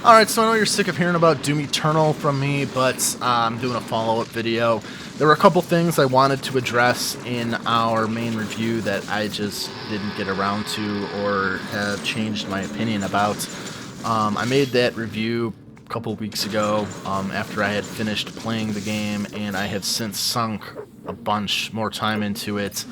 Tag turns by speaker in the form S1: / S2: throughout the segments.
S1: Alright, so I know you're sick of hearing about Doom Eternal from me, but I'm doing a follow-up video. There were a couple things I wanted to address in our main review that I just didn't get around to or have changed my opinion about. I made that review a couple weeks ago after I had finished playing the game, and I have since sunk a bunch more time into it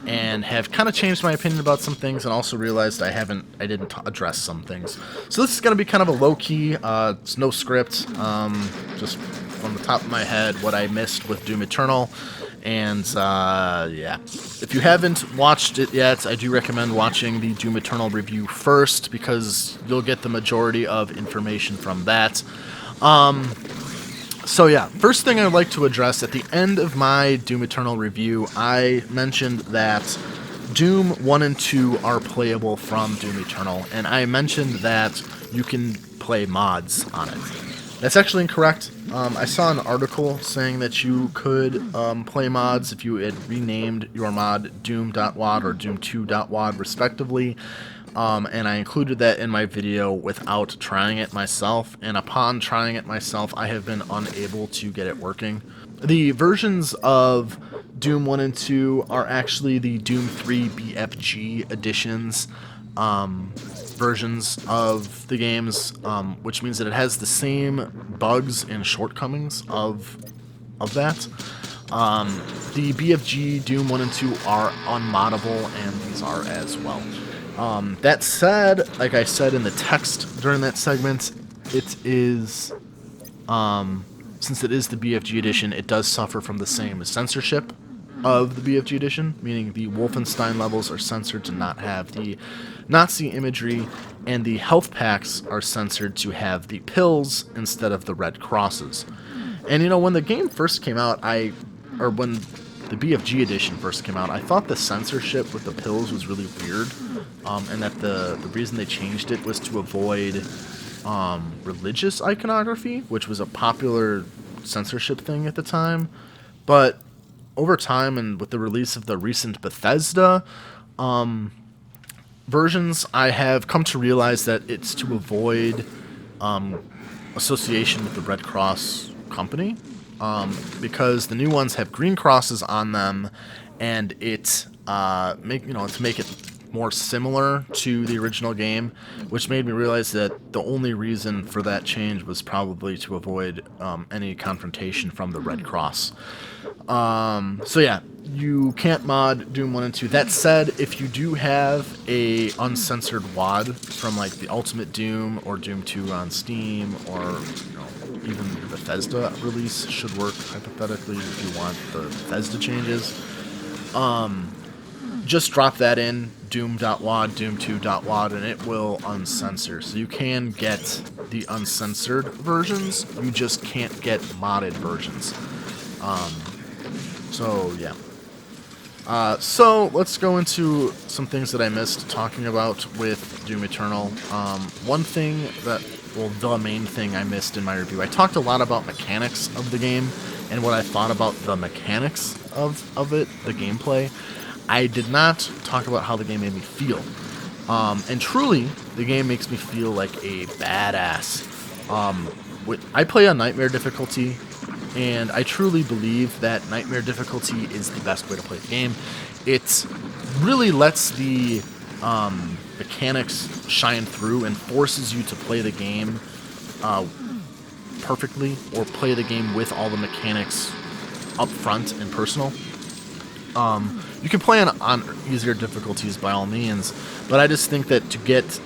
S1: and have kind of changed my opinion about some things, and also realized I didn't address some things. So this is going to be kind of a low-key, it's no script, just from the top of my head what I missed with Doom Eternal. And yeah, if you haven't watched it yet, I do recommend watching the Doom Eternal review first, because you'll get the majority of information from that. So yeah, first thing I'd like to address, at the end of my Doom Eternal review, I mentioned that Doom 1 and 2 are playable from Doom Eternal, and I mentioned that you can play mods on it. That's actually incorrect. I saw an article saying that you could play mods if you had renamed your mod Doom.wad or Doom2.wad respectively. And I included that in my video without trying it myself, and upon trying it myself, I have been unable to get it working. The versions of Doom 1 and 2 are actually the Doom 3 BFG editions versions of the games, which means that it has the same bugs and shortcomings of that. The BFG Doom 1 and 2 are unmoddable, and these are as well. That said, like I said in the text during that segment, it is, since it is the BFG edition, it does suffer from the same censorship of the BFG edition, meaning the Wolfenstein levels are censored to not have the Nazi imagery, and the health packs are censored to have the pills instead of the red crosses. And you know, when the game first came out, when the BFG edition first came out, I thought the censorship with the pills was really weird, and that the reason they changed it was to avoid religious iconography, which was a popular censorship thing at the time. But over time, and with the release of the recent Bethesda versions, I have come to realize that it's to avoid association with the Red Cross company, because the new ones have green crosses on them, and to make it more similar to the original game, which made me realize that the only reason for that change was probably to avoid any confrontation from the Red Cross. So yeah, you can't mod Doom 1 and 2. That said, if you do have a uncensored WAD from like the Ultimate Doom or Doom 2 on Steam, or even the Bethesda release should work hypothetically if you want the Bethesda changes. Just drop that in, Doom.wad, Doom2.wad, and it will uncensor. So you can get the uncensored versions, you just can't get modded versions. So yeah. So let's go into some things that I missed talking about with Doom Eternal. One thing the main thing I missed in my review, I talked a lot about mechanics of the game and what I thought about the mechanics of it, the gameplay. I did not talk about how the game made me feel. And truly, the game makes me feel like a badass. I play on Nightmare difficulty, and I truly believe that Nightmare difficulty is the best way to play the game. It really lets the mechanics shine through and forces you to play the game perfectly, or play the game with all the mechanics up front and personal. You can play on easier difficulties by all means, but I just think that to get,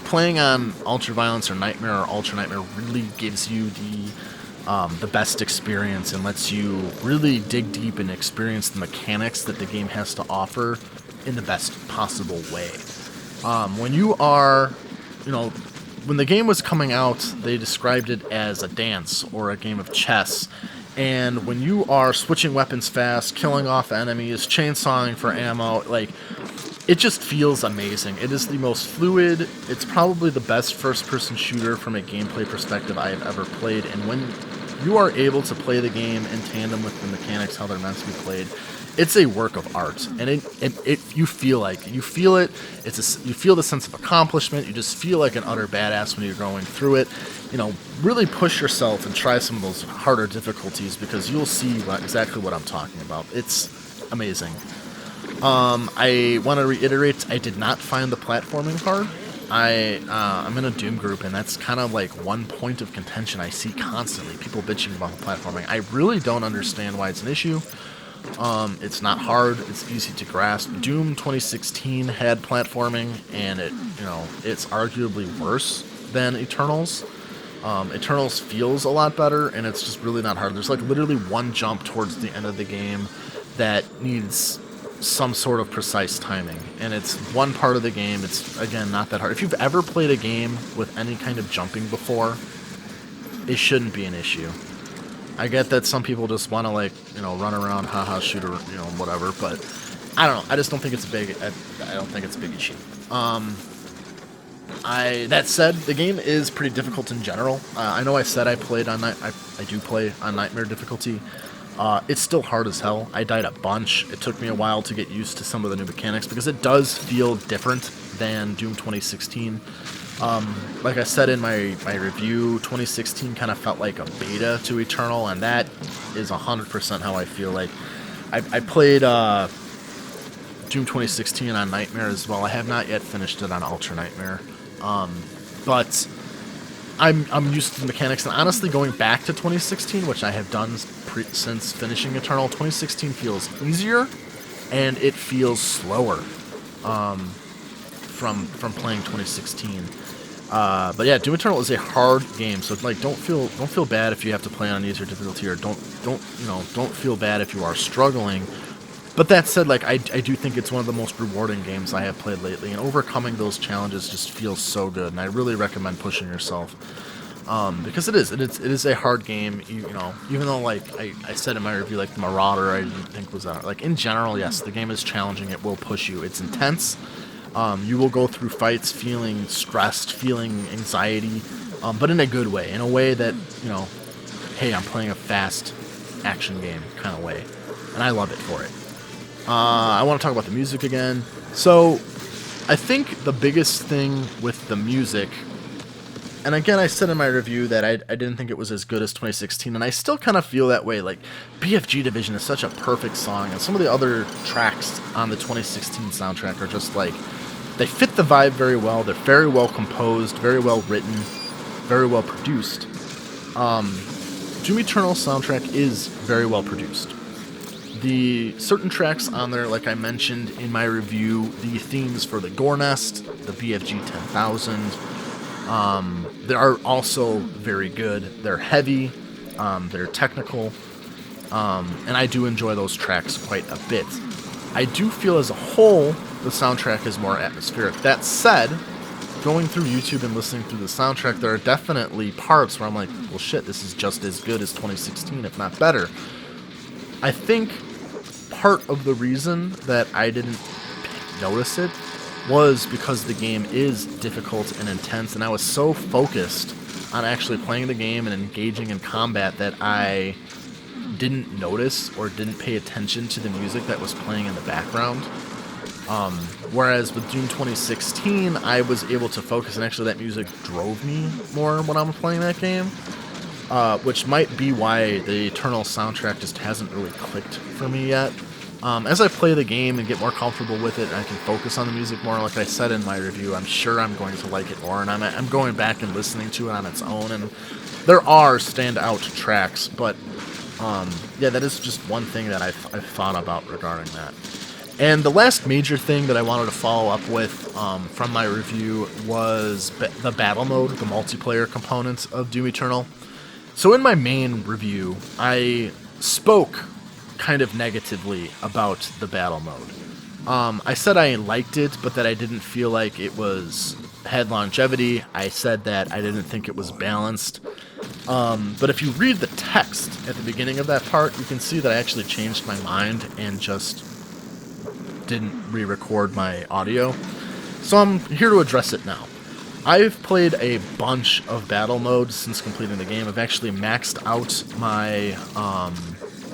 S1: playing on Ultra Violence or Nightmare or Ultra Nightmare really gives you the best experience and lets you really dig deep and experience the mechanics that the game has to offer in the best possible way. When the game was coming out, they described it as a dance or a game of chess. And when you are switching weapons fast, killing off enemies, chainsawing for ammo, it just feels amazing. It is the most fluid. It's probably the best first-person shooter from a gameplay perspective I have ever played. And when you are able to play the game in tandem with the mechanics, how they're meant to be played, it's a work of art, and you feel it. You feel the sense of accomplishment. You just feel like an utter badass when you're going through it. Really push yourself and try some of those harder difficulties, because you'll see exactly what I'm talking about. It's amazing. I want to reiterate, I did not find the platforming hard. I'm in a Doom group, and that's kind of like one point of contention I see constantly. People bitching about the platforming. I really don't understand why it's an issue. It's not hard. It's easy to grasp. Doom 2016 had platforming, and it's arguably worse than Eternals. Eternals feels a lot better, and it's just really not hard. There's like literally one jump towards the end of the game that needs some sort of precise timing, and it's one part of the game. It's, again, not that hard. If you've ever played a game with any kind of jumping before, it shouldn't be an issue. I get that some people just want to run around, haha, shoot, or whatever, but I don't know. I just don't think it's a big. I don't think it's a big issue. That said, the game is pretty difficult in general. I know I said I played on I do play on Nightmare difficulty. It's still hard as hell. I died a bunch. It took me a while to get used to some of the new mechanics, because it does feel different than Doom 2016. Like I said in my review, 2016 kind of felt like a beta to Eternal, and that is 100% how I feel. Like, I played Doom 2016 on Nightmare as well. I have not yet finished it on Ultra Nightmare, but I'm used to the mechanics, and honestly, going back to 2016, which I have done since finishing Eternal, 2016 feels easier, and it feels slower from playing 2016. But yeah, Doom Eternal is a hard game, so don't feel bad if you have to play on easier difficulty, or don't feel bad if you are struggling. But that said, I do think it's one of the most rewarding games I have played lately, and overcoming those challenges just feels so good, and I really recommend pushing yourself, because it is a hard game. Even though I said in my review, the Marauder I didn't think was that. In general, yes, the game is challenging. It will push you. It's intense. You will go through fights feeling stressed, feeling anxiety, but in a good way, in a way that, hey, I'm playing a fast action game kind of way, and I love it for it. I want to talk about the music again. So, I think the biggest thing with the music, and again, I said in my review that I didn't think it was as good as 2016, and I still kind of feel that way. BFG Division is such a perfect song, and some of the other tracks on the 2016 soundtrack are just they fit the vibe very well. They're very well composed, very well written, very well produced. Doom Eternal soundtrack is very well produced. The certain tracks on there, like I mentioned in my review, the themes for the Gore Nest, the BFG 10,000, they are also very good. They're heavy, they're technical, and I do enjoy those tracks quite a bit. I do feel as a whole the soundtrack is more atmospheric. That said, going through YouTube and listening through the soundtrack, there are definitely parts where I'm like, well shit, this is just as good as 2016, if not better. I think part of the reason that I didn't notice it was because the game is difficult and intense, and I was so focused on actually playing the game and engaging in combat that I didn't notice or didn't pay attention to the music that was playing in the background. Whereas with Doom 2016, I was able to focus, and actually that music drove me more when I'm playing that game, which might be why the Eternal soundtrack just hasn't really clicked for me yet. As I play the game and get more comfortable with it, and I can focus on the music more, like I said in my review, I'm sure I'm going to like it more, and I'm going back and listening to it on its own, and there are standout tracks, but yeah, that is just one thing that I've thought about regarding that. And the last major thing that I wanted to follow up with from my review was the battle mode, the multiplayer components of Doom Eternal. So in my main review, I spoke kind of negatively about the battle mode. I said I liked it, but that I didn't feel like it had longevity. I said that I didn't think it was balanced. But if you read the text at the beginning of that part, you can see that I actually changed my mind and just didn't re-record my audio. So I'm here to address it now. I've played a bunch of battle modes since completing the game. I've actually maxed out my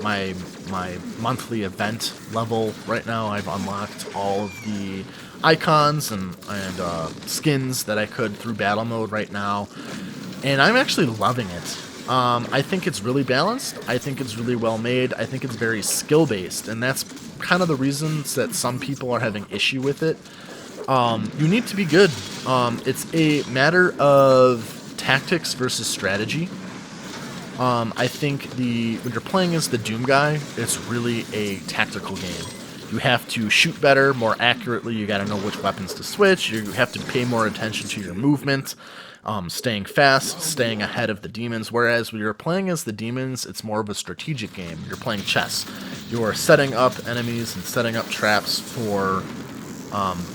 S1: my monthly event level right now. I've unlocked all of the icons and skins that I could through battle mode right now, and I'm actually loving it. I think it's really balanced. I think it's really well made. I think it's very skill based, and that's kind of the reasons that some people are having issue with it. You need to be good. It's a matter of tactics versus strategy. I think when you're playing as the Doom guy, it's really a tactical game. You have to shoot better, more accurately. You got to know which weapons to switch. You have to pay more attention to your movement, staying fast, staying ahead of the demons. Whereas when you're playing as the demons, it's more of a strategic game. You're playing chess. You are setting up enemies and setting up traps for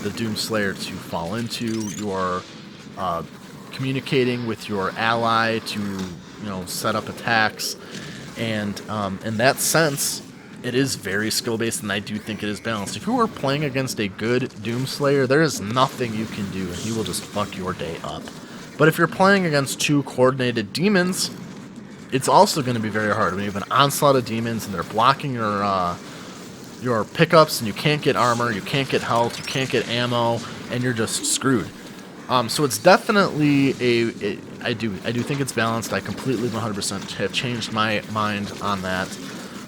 S1: the Doomslayer to fall into. You are communicating with your ally to set up attacks, and in that sense, it is very skill based, and I do think it is balanced. If you are playing against a good Doomslayer, there is nothing you can do, and he will just fuck your day up. But if you're playing against two coordinated demons, it's also going to be very hard. I mean, you have an onslaught of demons, and they're blocking your pickups, and you can't get armor, you can't get health, you can't get ammo, and you're just screwed. So it's definitely I do think it's balanced. I completely 100% have changed my mind on that.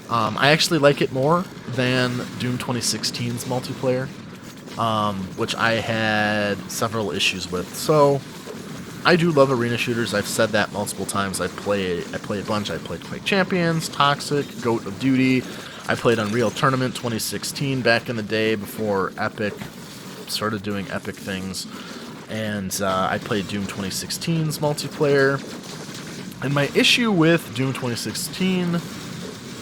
S1: I actually like it more than Doom 2016's multiplayer, which I had several issues with. So I do love arena shooters. I've said that multiple times. I play a bunch. I played Quake Champions, Toxic, Goat of Duty. I played Unreal Tournament 2016 back in the day before Epic started doing Epic things. And I played Doom 2016's multiplayer. And my issue with Doom 2016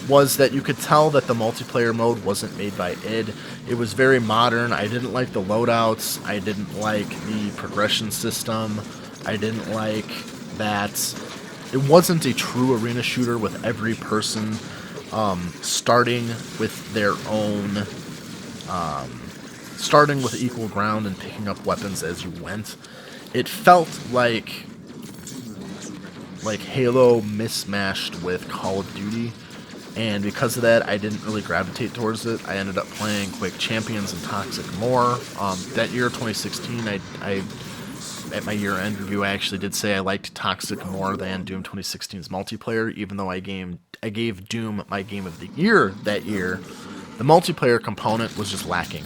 S1: was that you could tell that the multiplayer mode wasn't made by id. It was very modern. I didn't like the loadouts. I didn't like the progression system. I didn't like that it wasn't a true arena shooter with every person starting with their own... starting with equal ground and picking up weapons as you went. It felt like Halo mismatched with Call of Duty, and because of that, I didn't really gravitate towards it. I ended up playing Quake Champions and Toxic more. That year, 2016, I at my year-end review, I actually did say I liked Toxic more than Doom 2016's multiplayer, even though I gave Doom my game of the year that year. The multiplayer component was just lacking.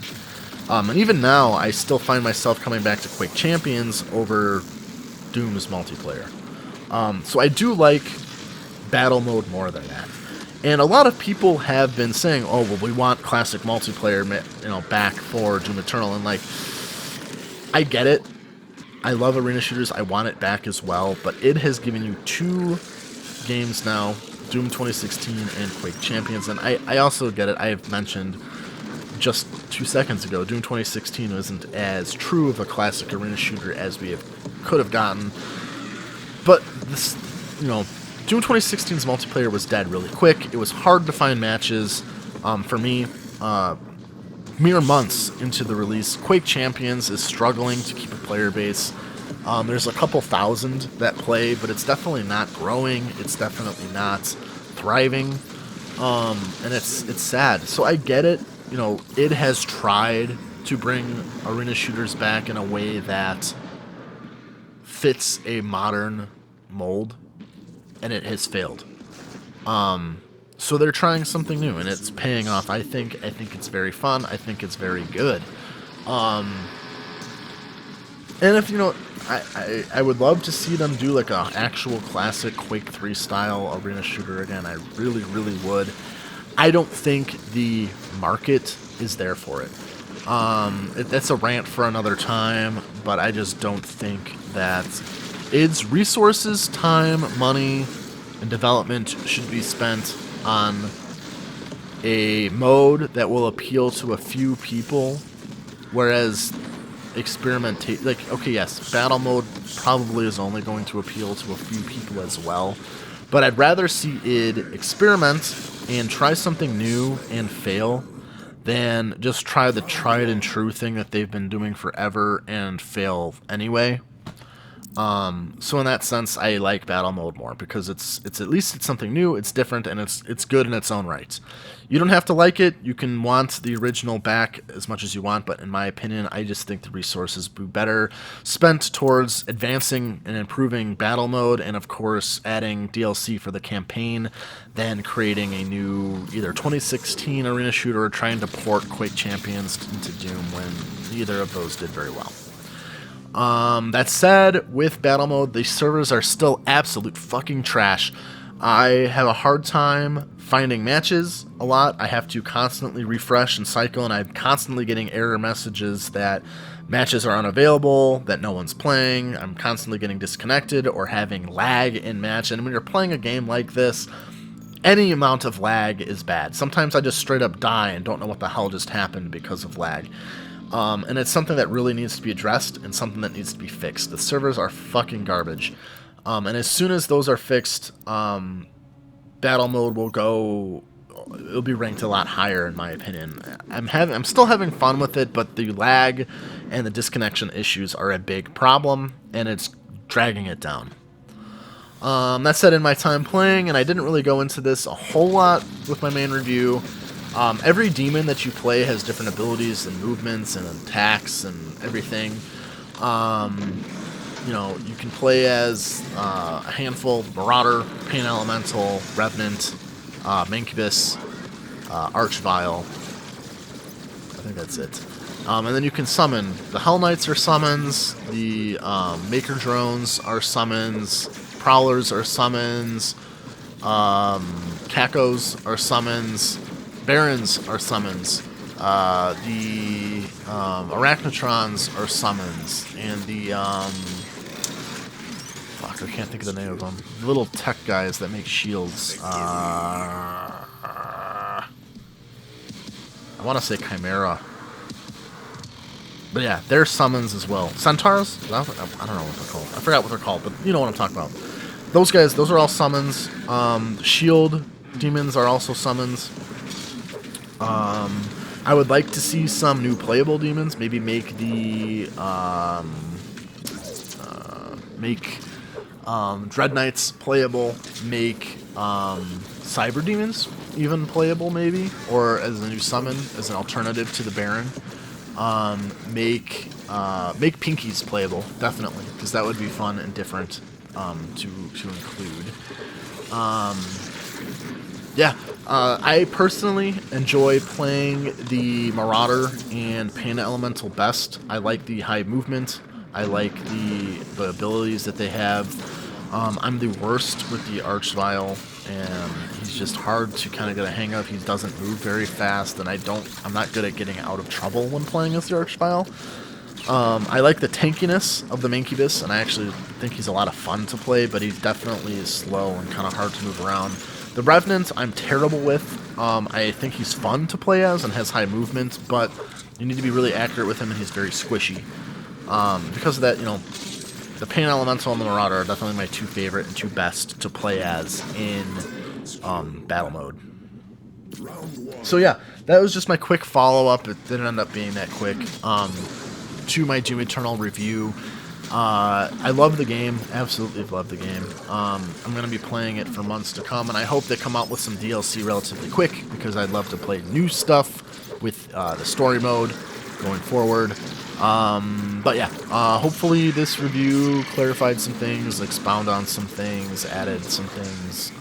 S1: And even now, I still find myself coming back to Quake Champions over Doom's multiplayer. So I do like battle mode more than that. And a lot of people have been saying, oh, well, we want classic multiplayer, back for Doom Eternal. And, I get it. I love arena shooters. I want it back as well. But it has given you two games now, Doom 2016 and Quake Champions. And I also get it. I have mentioned just 2 seconds ago, Doom 2016 isn't as true of a classic arena shooter as we could have gotten. But this, Doom 2016's multiplayer was dead really quick. It was hard to find matches. For me, mere months into the release, Quake Champions is struggling to keep a player base. There's a couple thousand that play, but it's definitely not growing. It's definitely not thriving. And it's sad. So I get it. It has tried to bring arena shooters back in a way that fits a modern mold, and it has failed. So they're trying something new, and it's paying off. I think it's very fun. I think it's very good. And if I would love to see them do like a actual classic Quake 3 style arena shooter again. I really, really would. I don't think the market is there for it. That's a rant for another time, but I just don't think that its resources, time, money, and development should be spent on a mode that will appeal to a few people, whereas okay, yes, battle mode probably is only going to appeal to a few people as well, but I'd rather see id experiment and try something new and fail than just try the tried and true thing that they've been doing forever and fail anyway. So in that sense, I like battle mode more because it's at least it's something new, it's different, and it's good in its own right. You don't have to like it. You can want the original back as much as you want, but in my opinion, I just think the resources would be better spent towards advancing and improving battle mode, and of course adding DLC for the campaign, than creating a new either 2016 arena shooter or trying to port Quake Champions into Doom when neither of those did very well. That said, with battle mode, the servers are still absolute fucking trash. I have a hard time finding matches a lot. I have to constantly refresh and cycle, and I'm constantly getting error messages that matches are unavailable, that no one's playing. I'm constantly getting disconnected or having lag in match. And when you're playing a game like this, any amount of lag is bad. Sometimes I just straight up die and don't know what the hell just happened because of lag. And it's something that really needs to be addressed and something that needs to be fixed. The servers are fucking garbage. And as soon as those are fixed, battle mode will go. It'll be ranked a lot higher, in my opinion. I'm still having fun with it, but the lag and the disconnection issues are a big problem, and it's dragging it down. That said, in my time playing, and I didn't really go into this a whole lot with my main review. Every demon that you play has different abilities and movements and attacks and everything. You know, you can play as a handful: Marauder, Pain Elemental, Revenant, Mancubus, Archvile. I think that's it. And then you can summon. The Hell Knights are summons. The Maker Drones are summons. Prowlers are summons. Cacos are summons. Barons are summons. The Arachnotrons are summons. And the fuck, I can't think of the name of them. The little tech guys that make shields. I want to say Chimera. But yeah, they're summons as well. Centaurs? I don't know what they're called. I forgot what they're called, but you know what I'm talking about. Those guys, those are all summons. Shield demons are also summons. I would like to see some new playable demons. Maybe make the Dread Knights playable. Make Cyber Demons even playable, maybe, or as a new summon, as an alternative to the Baron. Make Pinkies playable, definitely, because that would be fun and different to include. I personally enjoy playing the Marauder and Panda Elemental best. I like the high movement. I like the abilities that they have. I'm the worst with the Archvile, and he's just hard to kind of get a hang of. He doesn't move very fast, and I'm not good at getting out of trouble when playing as the Archvile. I like the tankiness of the Mancubus, and I actually think he's a lot of fun to play, but he definitely is slow and kind of hard to move around. The Revenant, I'm terrible with. I think he's fun to play as and has high movement, but you need to be really accurate with him, and he's very squishy. Because of that, you know, the Pain Elemental and the Marauder are definitely my two favorite and two best to play as in battle mode. So yeah, that was just my quick follow-up. It didn't end up being that quick. To my Doom Eternal review. I love the game, absolutely love the game. I'm going to be playing it for months to come, and I hope they come out with some DLC relatively quick, because I'd love to play new stuff with the story mode going forward. But yeah, hopefully this review clarified some things, expound on some things, added some things,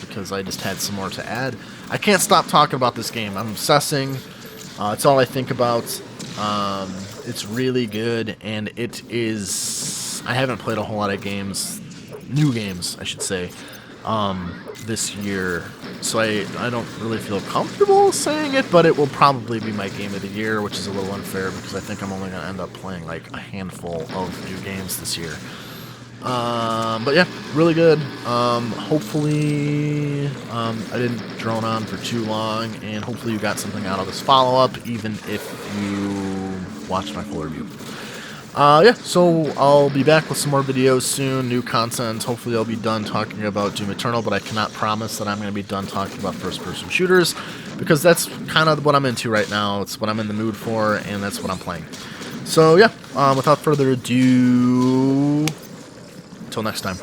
S1: because I just had some more to add. I can't stop talking about this game. I'm obsessing. It's all I think about. It's really good, and it is... I haven't played a whole lot of games, new games, I should say, this year, so I don't really feel comfortable saying it, but it will probably be my game of the year, which is a little unfair, because I think I'm only going to end up playing like a handful of new games this year. But yeah, really good. Hopefully, I didn't drone on for too long, and hopefully you got something out of this follow-up, even if you watched my full review. Yeah, so I'll be back with some more videos soon, new content. Hopefully I'll be done talking about Doom Eternal, but I cannot promise that I'm going to be done talking about first-person shooters, because that's kind of what I'm into right now. It's what I'm in the mood for, and that's what I'm playing. So yeah, without further ado, until next time.